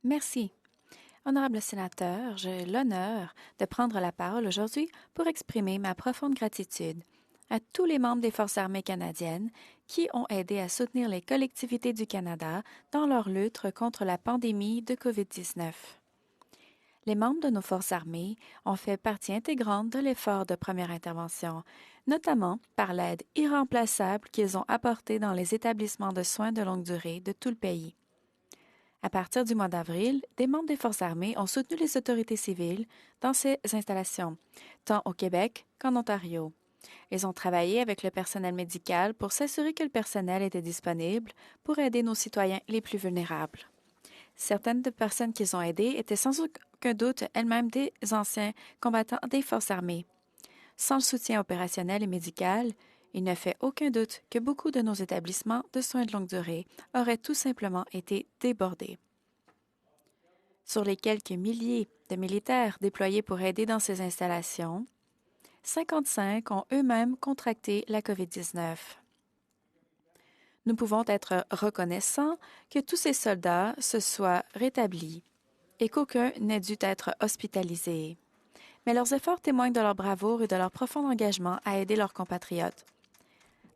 Merci. Honorable sénateur, j'ai l'honneur de prendre la parole aujourd'hui pour exprimer ma profonde gratitude à tous les membres des Forces armées canadiennes qui ont aidé à soutenir les collectivités du Canada dans leur lutte contre la pandémie de COVID-19. Les membres de nos forces armées ont fait partie intégrante de l'effort de première intervention, notamment par l'aide irremplaçable qu'ils ont apportée dans les établissements de soins de longue durée de tout le pays. À partir du mois d'avril, des membres des forces armées ont soutenu les autorités civiles dans ces installations, tant au Québec qu'en Ontario. Ils ont travaillé avec le personnel médical pour s'assurer que le personnel était disponible pour aider nos citoyens les plus vulnérables. Certaines des personnes qu'ils ont aidées étaient sans aucun doute elles-mêmes des anciens combattants des forces armées. Sans le soutien opérationnel et médical, il ne fait aucun doute que beaucoup de nos établissements de soins de longue durée auraient tout simplement été débordés. Sur les quelques milliers de militaires déployés pour aider dans ces installations, 55 ont eux-mêmes contracté la COVID-19. Nous pouvons être reconnaissants que tous ces soldats se soient rétablis et qu'aucun n'ait dû être hospitalisé. Mais leurs efforts témoignent de leur bravoure et de leur profond engagement à aider leurs compatriotes.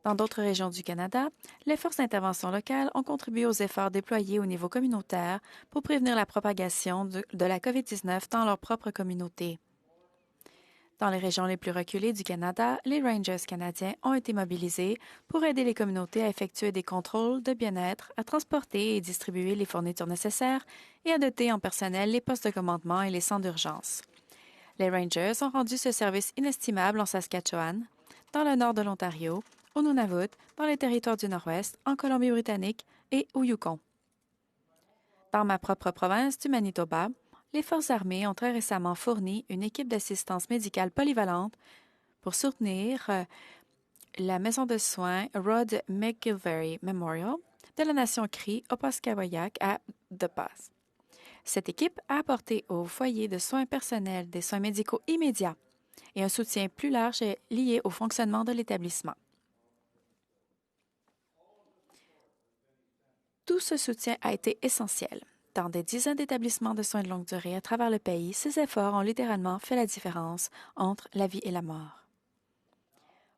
Dans d'autres régions du Canada, les forces d'intervention locales ont contribué aux efforts déployés au niveau communautaire pour prévenir la propagation de la COVID-19 dans leur propre communauté. Dans les régions les plus reculées du Canada, les Rangers canadiens ont été mobilisés pour aider les communautés à effectuer des contrôles de bien-être, à transporter et distribuer les fournitures nécessaires et à doter en personnel les postes de commandement et les centres d'urgence. Les Rangers ont rendu ce service inestimable en Saskatchewan, dans le nord de l'Ontario, au Nunavut, dans les territoires du Nord-Ouest, en Colombie-Britannique et au Yukon. Dans ma propre province du Manitoba, les Forces armées ont très récemment fourni une équipe d'assistance médicale polyvalente pour soutenir la maison de soins Rod McGilvary Memorial de la Nation Cree au Opaskwayak à The Pas. Cette équipe a apporté au foyer de soins personnels des soins médicaux immédiats et un soutien plus large lié au fonctionnement de l'établissement. Tout ce soutien a été essentiel. Dans des dizaines d'établissements de soins de longue durée à travers le pays, ces efforts ont littéralement fait la différence entre la vie et la mort.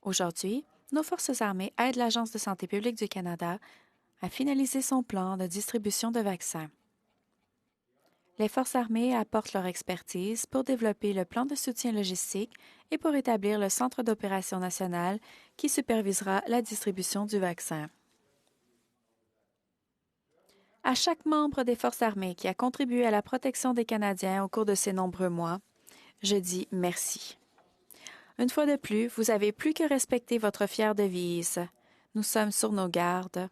Aujourd'hui, nos forces armées aident l'Agence de santé publique du Canada à finaliser son plan de distribution de vaccins. Les forces armées apportent leur expertise pour développer le plan de soutien logistique et pour établir le centre d'opération national qui supervisera la distribution du vaccin. À chaque membre des Forces armées qui a contribué à la protection des Canadiens au cours de ces nombreux mois, je dis merci. Une fois de plus, vous avez plus que respecté votre fière devise. Nous sommes sur nos gardes.